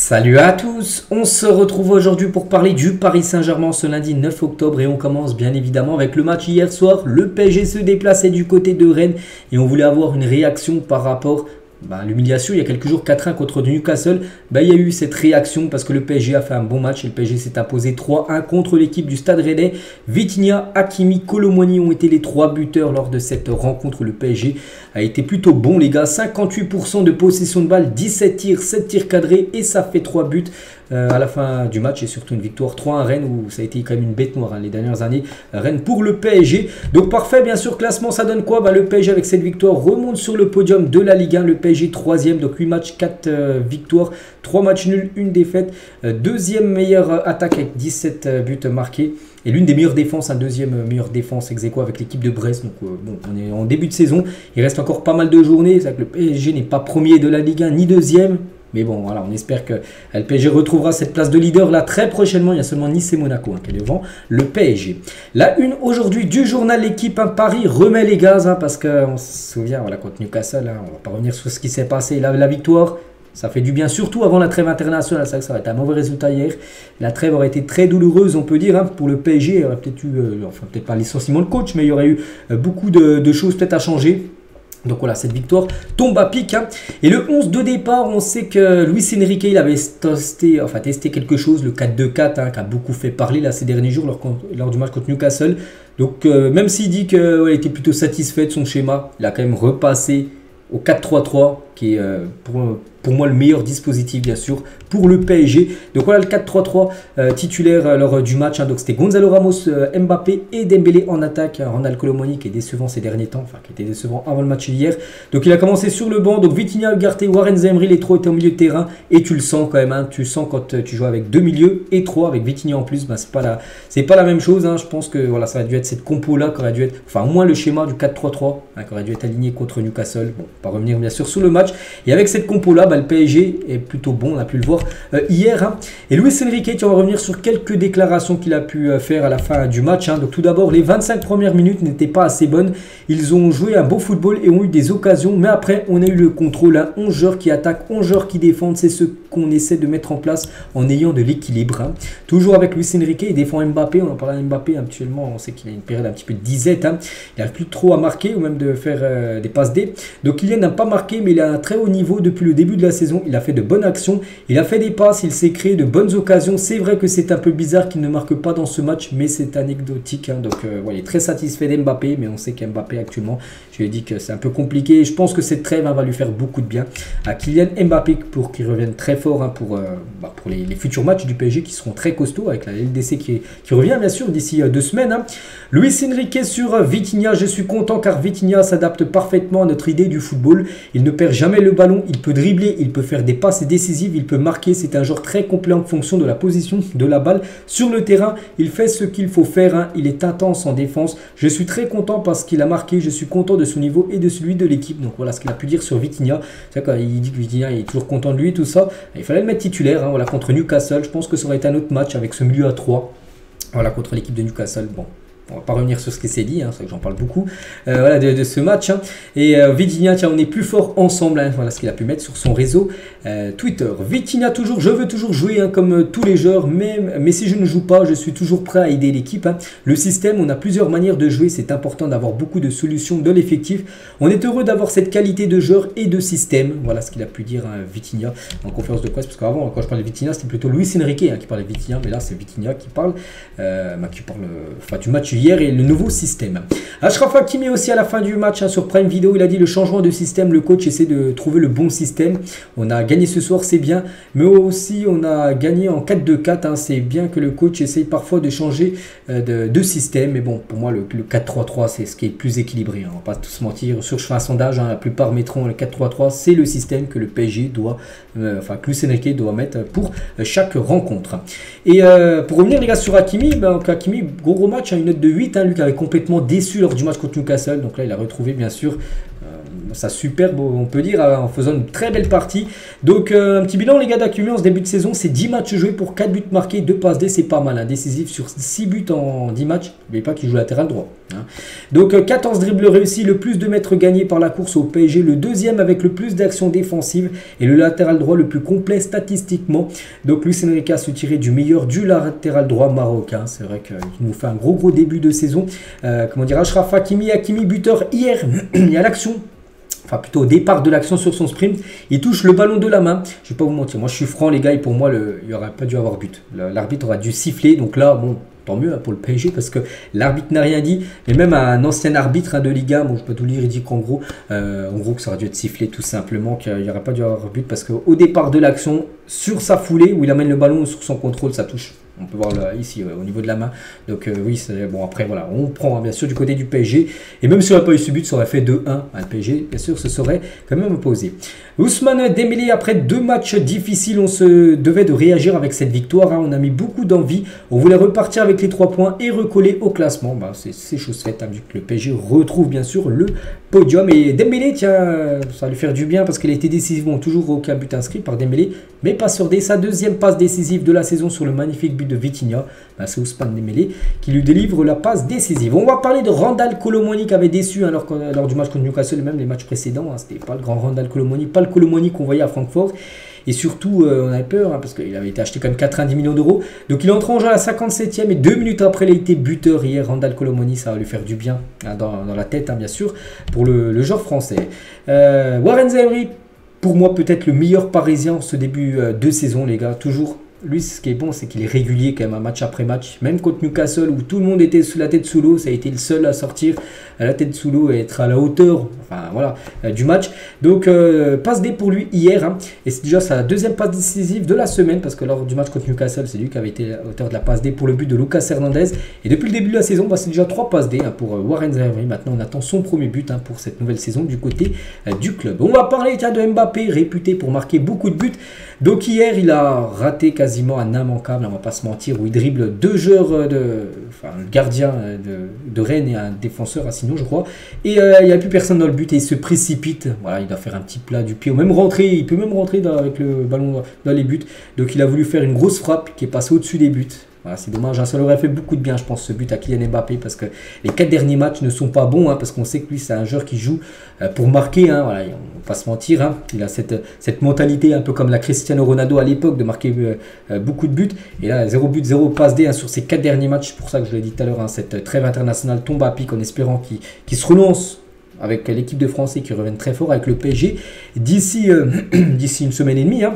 Salut à tous, on se retrouve aujourd'hui pour parler du Paris Saint-Germain ce lundi 9 octobre et on commence bien évidemment avec le match hier soir. Le PSG se déplaçait du côté de Rennes et on voulait avoir une réaction par rapport à l'humiliation il y a quelques jours 4-1 contre Newcastle. Il y a eu cette réaction parce que le PSG a fait un bon match et le PSG s'est imposé 3-1 contre l'équipe du Stade Rennais. Vitinha, Hakimi, Kolo Muani ont été les trois buteurs lors de cette rencontre. Le PSG a été plutôt bon les gars, 58% de possession de balle, 17 tirs, 7 tirs cadrés et ça fait 3 buts à la fin du match et surtout une victoire 3-1 à Rennes où ça a été quand même une bête noire les dernières années. Rennes pour le PSG. Donc parfait, bien sûr, classement ça donne quoi? Le PSG avec cette victoire remonte sur le podium de la Ligue 1. Le PSG 3e, donc 8 matchs, 4 victoires, 3 matchs nuls, 1 défaite. Deuxième meilleure attaque avec 17 buts marqués. Et l'une des meilleures défenses, un deuxième meilleure défense ex aequo avec l'équipe de Brest. Donc bon, on est en début de saison. Il reste encore pas mal de journées. C'est vrai que le PSG n'est pas premier de la Ligue 1 ni deuxième. Mais bon, voilà, on espère que le PSG retrouvera cette place de leader là très prochainement. Il y a seulement Nice et Monaco qui est devant le PSG. La une aujourd'hui du journal L'équipe, Paris remet les gaz parce qu'on se souvient, voilà, contre Newcastle, on va pas revenir sur ce qui s'est passé. La victoire, ça fait du bien, surtout avant la trêve internationale. C'est vrai que ça va être un mauvais résultat hier. La trêve aurait été très douloureuse, on peut dire, pour le PSG. Il y aurait peut-être eu, enfin peut-être pas licenciement de coach, mais il y aurait eu beaucoup de choses peut-être à changer. Donc voilà, cette victoire tombe à pic. Et le 11 de départ, on sait que Luis Enrique, il avait testé quelque chose, le 4-2-4, qui a beaucoup fait parler là, ces derniers jours lors du match contre Newcastle. Donc même s'il dit qu'il était plutôt satisfait de son schéma, il a quand même repassé au 4-3-3, qui est pour moi le meilleur dispositif bien sûr pour le PSG. Donc voilà le 4-3-3 titulaire lors du match. Donc c'était Gonzalo Ramos, Mbappé et Dembélé en attaque. Ronald Kolo Muani qui est décevant ces derniers temps, enfin qui était décevant avant le match d'hier. Donc il a commencé sur le banc. Donc Vitinha, Ugarte, Warren Zaïre, les trois étaient au milieu de terrain. Et tu le sens quand même, tu sens quand tu joues avec deux milieux et trois avec Vitinha en plus, c'est pas la même chose. Je pense que voilà, ça aurait dû être cette compo là, qui aurait dû être, enfin au moins le schéma du 4-3-3, qui aurait dû être aligné contre Newcastle. Bon, on va revenir bien sûr sur le match. Et avec cette compo là, le PSG est plutôt bon, on a pu le voir hier. Et Luis Enrique, on va revenir sur quelques déclarations qu'il a pu faire à la fin du match. Donc tout d'abord, les 25 premières minutes n'étaient pas assez bonnes. Ils ont joué un beau football et ont eu des occasions. Mais après, on a eu le contrôle. 11 joueurs qui attaquent, 11 joueurs qui défendent. C'est ce qu'on essaie de mettre en place en ayant de l'équilibre. Toujours avec Luis Enrique, il défend Mbappé. On en parle de Mbappé actuellement. On sait qu'il a une période un petit peu de disette. Il n'arrive plus trop à marquer ou même de faire des passes D. Donc Kylian n'a pas marqué, mais il a un très haut niveau depuis le début de la saison. Il a fait de bonnes actions, il a fait des passes, il s'est créé de bonnes occasions. C'est vrai que c'est un peu bizarre qu'il ne marque pas dans ce match, mais c'est anecdotique. Donc il est très satisfait d'Mbappé, mais on sait qu'Mbappé actuellement, je lui ai dit que c'est un peu compliqué. Je pense que cette trêve va lui faire beaucoup de bien à Kylian Mbappé pour qu'il revienne très fort pour les futurs matchs du PSG qui seront très costauds avec la LDC qui revient bien sûr d'ici 2 semaines. Luis Enrique sur Vitinha, je suis content car Vitinha s'adapte parfaitement à notre idée du football. Il ne perd jamais le ballon, il peut dribbler, il peut faire des passes décisives, il peut marquer. C'est un joueur très complet en fonction de la position de la balle sur le terrain. Il fait ce qu'il faut faire, il est intense en défense. Je suis très content parce qu'il a marqué, je suis content de son niveau et de celui de l'équipe. Donc voilà ce qu'il a pu dire sur Vitinha. C'est quand il dit que Vitinha est toujours content de lui, tout ça. Il fallait le mettre titulaire voilà, contre Newcastle. Je pense que ça aurait été un autre match avec ce milieu à 3 voilà, contre l'équipe de Newcastle. Bon. On va pas revenir sur ce qui s'est dit, c'est vrai que j'en parle beaucoup voilà, de ce match. Et Vitinha, tiens, on est plus fort ensemble. Voilà ce qu'il a pu mettre sur son réseau Twitter. Vitinha toujours, je veux toujours jouer comme tous les joueurs, mais si je ne joue pas, je suis toujours prêt à aider l'équipe. Le système, on a plusieurs manières de jouer, c'est important d'avoir beaucoup de solutions de l'effectif. On est heureux d'avoir cette qualité de joueur et de système. Voilà ce qu'il a pu dire Vitinha en conférence de presse, parce qu'avant, quand je parlais de Vitinha, c'était plutôt Luis Enrique qui parlait de Vitinha, mais là c'est Vitinha qui parle, du match hier et le nouveau système. Achraf Hakimi aussi à la fin du match sur Prime Video, il a dit le changement de système, le coach essaie de trouver le bon système. On a gagné ce soir, c'est bien, mais aussi on a gagné en 4-2-4. C'est bien que le coach essaye parfois de changer de système, mais bon, pour moi le 4-3-3 c'est ce qui est le plus équilibré. On va pas tous mentir, sur je fais un sondage, la plupart mettront le 4-3-3, c'est le système que le PSG doit, que Luis Enrique doit mettre pour chaque rencontre. Et pour revenir les gars sur Hakimi, Hakimi, gros match, une note de 8, lui qui avait complètement déçu lors du match contre Newcastle. Donc là, il a retrouvé bien sûr sa superbe, on peut dire, en faisant une très belle partie. Donc un petit bilan les gars d'Akumi en ce début de saison, c'est 10 matchs joués pour 4 buts marqués, 2 passes D, c'est pas mal, hein, décisif sur 6 buts en 10 matchs. N'oubliez pas qu'il joue latéral droit. Hein. Donc 14 dribbles réussis, le plus de mètres gagnés par la course au PSG, le deuxième avec le plus d'actions défensives et le latéral droit le plus complet statistiquement. Donc Luis Enrique a su tirer du meilleur du latéral droit marocain. C'est vrai qu'il nous fait un gros début de saison. Comment dire, Achraf Hakimi buteur hier. Il y a l'action. Enfin, plutôt au départ de l'action sur son sprint, il touche le ballon de la main. Je ne vais pas vous mentir, moi je suis franc les gars, et pour moi il n'y aurait pas dû avoir but. L'arbitre aura dû siffler, donc là, bon, tant mieux hein, pour le PSG parce que l'arbitre n'a rien dit. Mais même un ancien arbitre hein, de Liga, bon, je peux tout lire, il dit qu'en gros, que ça aurait dû être sifflé tout simplement, qu'il n'y aurait pas dû avoir but parce qu'au départ de l'action, sur sa foulée, où il amène le ballon sur son contrôle, ça touche. On peut voir là, ici au niveau de la main. Donc oui, bon après voilà, on prend hein, bien sûr du côté du PSG. Et même si on n'a pas eu ce but, ça aurait fait 2-1. Hein, le PSG, bien sûr, se serait quand même opposé. Ousmane Dembélé, après 2 matchs difficiles, on se devait de réagir avec cette victoire. Hein, on a mis beaucoup d'envie. On voulait repartir avec les 3 points et recoller au classement. Bah, c'est chose faite, hein, vu que le PSG retrouve bien sûr le podium. Et Dembélé, tiens, ça va lui faire du bien parce qu'il a été décisif. Bon, toujours aucun but inscrit par Dembélé, mais pas sur sa deuxième passe décisive de la saison sur le magnifique but de Vitinha. Bah, c'est Ousmane Dembélé qui lui délivre la passe décisive. On va parler de Randal Kolo Muani qui avait déçu hein, lors du match contre Newcastle et même les matchs précédents. Hein, c'était pas le grand Randal Kolo Muani, pas le Kolo Muani qu'on voyait à Francfort. Et surtout, on avait peur hein, parce qu'il avait été acheté comme 90 millions d'euros. Donc il est entré en jeu à la 57e et 2 minutes après, il a été buteur hier. Randal Kolo Muani, ça va lui faire du bien hein, dans la tête, hein, bien sûr, pour le joueur français. Warren Zaïre, pour moi, peut-être le meilleur parisien en ce début de saison, les gars. Toujours. Lui, ce qui est bon, c'est qu'il est régulier quand même, un match après match. Même contre Newcastle, où tout le monde était sous la tête sous l'eau, ça a été le seul à sortir à la tête sous l'eau et être à la hauteur enfin, voilà, du match. Donc, passe D pour lui hier. Hein, et c'est déjà sa deuxième passe décisive de la semaine, parce que lors du match contre Newcastle, c'est lui qui avait été l'auteur de la passe D pour le but de Lucas Hernandez. Et depuis le début de la saison, bah, c'est déjà 3 passes D hein, pour Warren Zaïre. Maintenant, on attend son premier but hein, pour cette nouvelle saison du côté du club. On va parler tiens, de Mbappé, réputé pour marquer beaucoup de buts. Donc hier, il a raté quasiment un immanquable, on va pas se mentir, où il dribble 2 joueurs, enfin le gardien de Rennes et un défenseur à Signon, je crois. Et il n'y a plus personne dans le but et il se précipite. Voilà, il doit faire un petit plat du pied, ou même rentrer, il peut même rentrer avec le ballon dans les buts. Donc il a voulu faire une grosse frappe qui est passée au-dessus des buts. Voilà, c'est dommage, hein. Ça leur aurait fait beaucoup de bien, je pense, ce but à Kylian Mbappé, parce que les 4 derniers matchs ne sont pas bons, hein, parce qu'on sait que lui, c'est un joueur qui joue pour marquer, hein, voilà, on ne va pas se mentir, hein. Il a cette mentalité un peu comme la Cristiano Ronaldo à l'époque, de marquer beaucoup de buts, et là, 0 but, 0 passe D hein, sur ces 4 derniers matchs, c'est pour ça que je l'ai dit tout à l'heure, hein, cette trêve internationale tombe à pic en espérant qu'il se relance avec l'équipe de France et qu'il revienne très fort avec le PSG d'ici une semaine et demie, hein.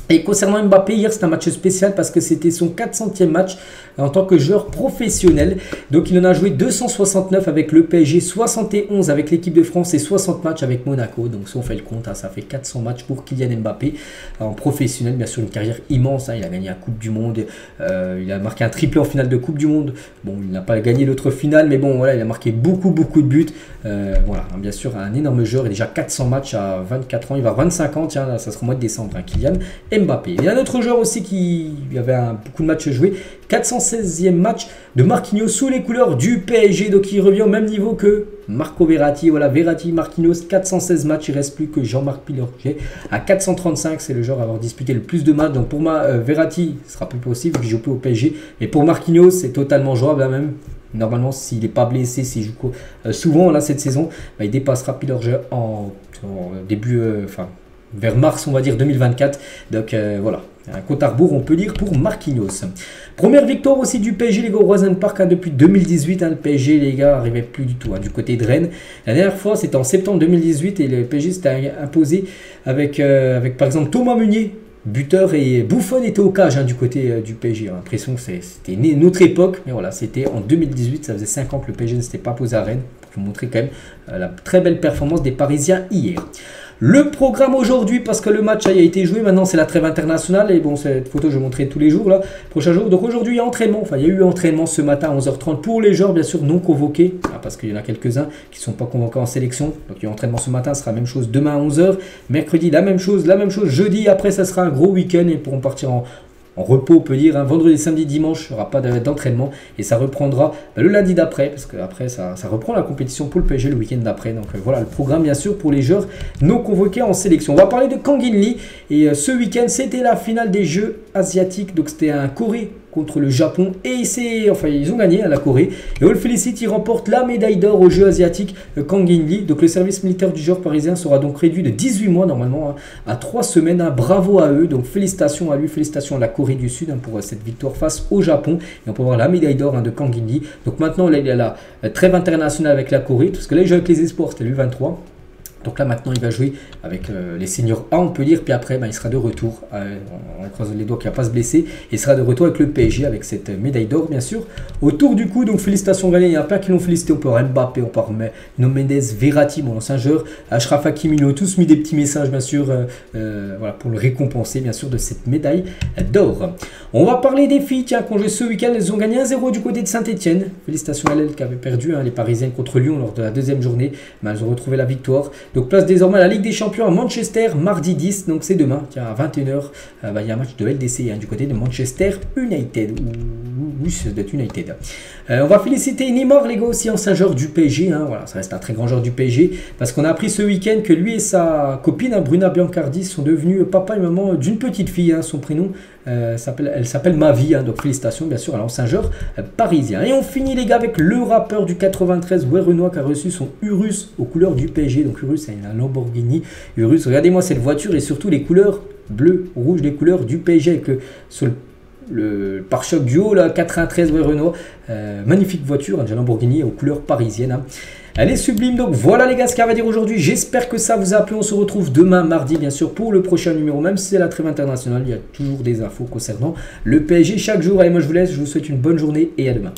Et concernant Mbappé, hier c'était un match spécial parce que c'était son 400e match en tant que joueur professionnel. Donc il en a joué 269 avec le PSG, 71 avec l'équipe de France et 60 matchs avec Monaco. Donc si on fait le compte, hein, ça fait 400 matchs pour Kylian Mbappé en professionnel. Bien sûr une carrière immense, hein, il a gagné la Coupe du Monde, il a marqué un triplé en finale de Coupe du Monde. Bon, il n'a pas gagné l'autre finale, mais bon voilà, il a marqué beaucoup de buts. Voilà, hein, bien sûr un énorme joueur, et déjà 400 matchs à 24 ans, il va avoir 25 ans, tiens, ça sera au mois de décembre, hein, Kylian Mbappé. Il y a un autre joueur aussi qui avait beaucoup de matchs joués, 416e match de Marquinhos sous les couleurs du PSG, donc il revient au même niveau que Marco Verratti. Voilà, Verratti, Marquinhos, 416 matchs, il ne reste plus que Jean-Marc Pilorget à 435, c'est le joueur à avoir disputé le plus de matchs. Donc pour moi, Verratti, ce sera plus possible, il joue plus au PSG, et pour Marquinhos, c'est totalement jouable, là même. Normalement, s'il n'est pas blessé, s'il joue souvent là cette saison, bah, il dépassera Pilorget en début, vers mars, on va dire 2024. Donc voilà, un compte à rebours, on peut dire, pour Marquinhos. Première victoire aussi du PSG, les gars, au Roison Park, hein, depuis 2018. Hein, le PSG, les gars, n'arrivait plus du tout, hein, du côté de Rennes. La dernière fois, c'était en septembre 2018 et le PSG s'était imposé avec par exemple Thomas Meunier, buteur, et Buffon était au cage hein, du côté du PSG. J'ai l'impression que c'était une autre époque, mais voilà, c'était en 2018, ça faisait 5 ans que le PSG ne s'était pas posé à Rennes, pour vous montrer quand même la très belle performance des Parisiens hier. Le programme aujourd'hui, parce que le match a été joué, maintenant c'est la trêve internationale, et bon, cette photo je vais montrer tous les jours là, prochain jour. Donc aujourd'hui il y a entraînement, enfin il y a eu entraînement ce matin à 11h30 pour les joueurs bien sûr non convoqués, parce qu'il y en a quelques-uns qui ne sont pas convoqués en sélection. Donc il y a entraînement ce matin, ce sera la même chose demain à 11h, mercredi la même chose, jeudi, après ça sera un gros week-end et ils pourront partir en repos, on peut dire. Hein. Vendredi, samedi, dimanche, il n'y aura pas d'entraînement et ça reprendra le lundi d'après, parce qu'après, ça reprend la compétition pour le PSG le week-end d'après. Donc voilà le programme, bien sûr, pour les joueurs non convoqués en sélection. On va parler de Kang In Lee et ce week-end, c'était la finale des Jeux asiatiques. Donc c'était un Corée contre le Japon et ils ont gagné à la Corée et on le félicite, il remporte la médaille d'or aux Jeux asiatiques Kang In Lee. Donc le service militaire du joueur parisien sera donc réduit de 18 mois normalement hein, à 3 semaines. Hein. Bravo à eux, donc félicitations à lui, félicitations à la Corée du Sud hein, pour cette victoire face au Japon et on peut voir la médaille d'or hein, de Kang In Lee. Donc maintenant là, il y a la trêve internationale avec la Corée parce que là il joue avec les espoirs, c'était l'U23. Donc là maintenant il va jouer avec les seniors A on peut dire, puis après il sera de retour, on croise les doigts qu'il ne va pas se blesser, et il sera de retour avec le PSG avec cette médaille d'or bien sûr. Autour du coup, donc félicitations Galien, il y a plein qui l'ont félicité, on peut avoir Mbappé, on peut avoir Nuno Mendes, Verratti, mon ancien joueur, Achraf Hakimi, ils ont tous mis des petits messages bien sûr voilà, pour le récompenser bien sûr de cette médaille d'or. On va parler des filles qui ont joué ce week-end, elles ont gagné 1-0 du côté de Saint-Etienne, félicitations à elles qui avaient perdu hein, les Parisiennes contre Lyon lors de la deuxième journée, mais elles ont retrouvé la victoire. Donc place désormais à la Ligue des Champions à Manchester, mardi 10, donc c'est demain, tiens, à 21h, il y a un match de LDC hein, du côté de Manchester United, oui c'est d'être United. On va féliciter Neymar les gars aussi, ancien joueur du PSG, hein, voilà, ça reste un très grand joueur du PSG, parce qu'on a appris ce week-end que lui et sa copine, hein, Bruna Biancardi, sont devenus papa et maman d'une petite fille, hein, son prénom, elle s'appelle Mavi, hein, donc félicitations bien sûr à l'ancien joueur parisien. Et on finit les gars avec le rappeur du 93, Werenoi, qui a reçu son Urus aux couleurs du PSG, donc Urus c'est un Lamborghini Urus, regardez-moi cette voiture et surtout les couleurs bleu, rouge, les couleurs du PSG avec sur le pare-choc du haut, là, 93 Renault, magnifique voiture, un Lamborghini aux couleurs parisiennes. Hein. Elle est sublime, donc voilà les gars ce qu'elle va dire aujourd'hui. J'espère que ça vous a plu. On se retrouve demain mardi bien sûr pour le prochain numéro, même si c'est la trêve internationale, il y a toujours des infos concernant le PSG chaque jour. Allez, moi je vous laisse, je vous souhaite une bonne journée et à demain.